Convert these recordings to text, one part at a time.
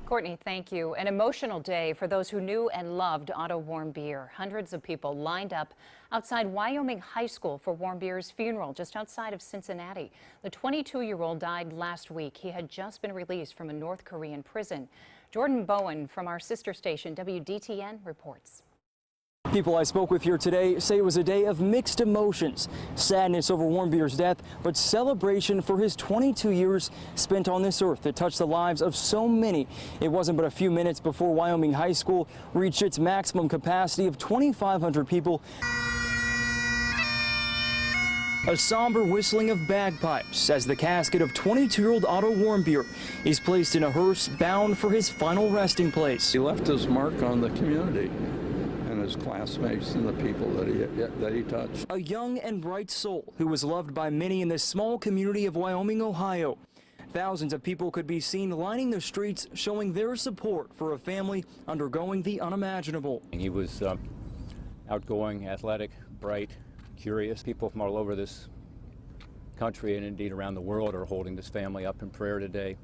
Courtney, thank you. An emotional day for those who knew and loved Otto Warmbier. Hundreds of people lined up outside Wyoming High School for Warmbier's funeral just outside of Cincinnati. The 22-year-old died last week. He had just been released from a North Korean prison. Jordan Bowen from our sister station WDTN reports. People I spoke with here today say it was a day of mixed emotions, sadness over Warmbier's death, but celebration for his 22 years spent on this earth that touched the lives of so many. It wasn't but a few minutes before Wyoming High School reached its maximum capacity of 2,500 people. A somber whistling of bagpipes as the casket of 22-year-old Otto Warmbier is placed in a hearse bound for his final resting place. He left his mark on the community and his classmates and the people that he touched. A young and bright soul who was loved by many in this small community of Wyoming, Ohio. Thousands of people could be seen lining the streets showing their support for a family undergoing the unimaginable. He was outgoing, athletic, bright, curious. People from all over this country and indeed around the world are holding this family up in prayer today.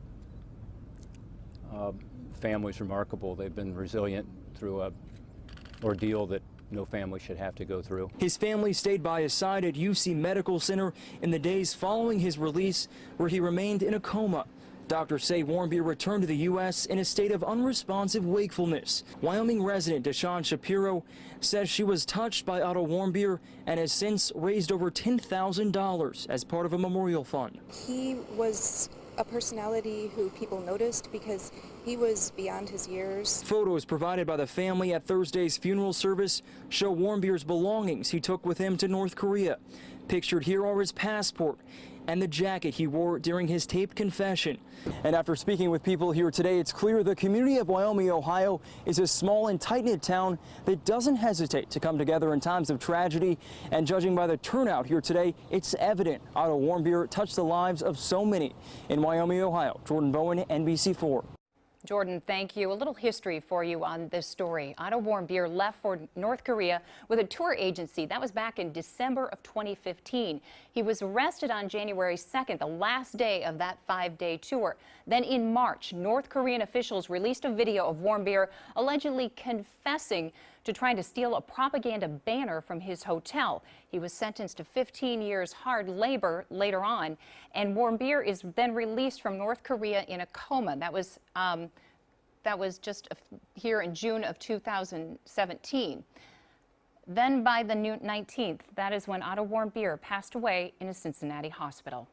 Family's remarkable. They've been resilient through a ordeal that no family should have to go through. His family stayed by his side at UC Medical Center in the days following his release, where he remained in a coma. Doctors say Warmbier returned to the U.S. in a state of unresponsive wakefulness. Wyoming resident Deshawn Shapiro says she was touched by Otto Warmbier and has since raised over $10,000 as part of a memorial fund. He was a personality who people noticed because he was beyond his years. Photos provided by the family at Thursday's funeral service show Warmbier's belongings he took with him to North Korea. Pictured here are his passport and the jacket he wore during his taped confession. And after speaking with people here today, it's clear the community of Wyoming, Ohio is a small and tight-knit town that doesn't hesitate to come together in times of tragedy. And judging by the turnout here today, it's evident Otto Warmbier touched the lives of so many. In Wyoming, Ohio, Jordan Bowen, NBC4. Jordan, thank you. A little history for you on this story. Otto Warmbier left for North Korea with a tour agency. That was back in December of 2015. He was arrested on January 2nd, the last day of that 5-day tour. Then in March, North Korean officials released a video of Warmbier allegedly confessing to trying to steal a propaganda banner from his hotel. He was sentenced to 15 years hard labor later on, and Warmbier is then released from North Korea in a coma. That was just here in June of 2017. Then by the 19th, that is when Otto Warmbier passed away in a Cincinnati hospital.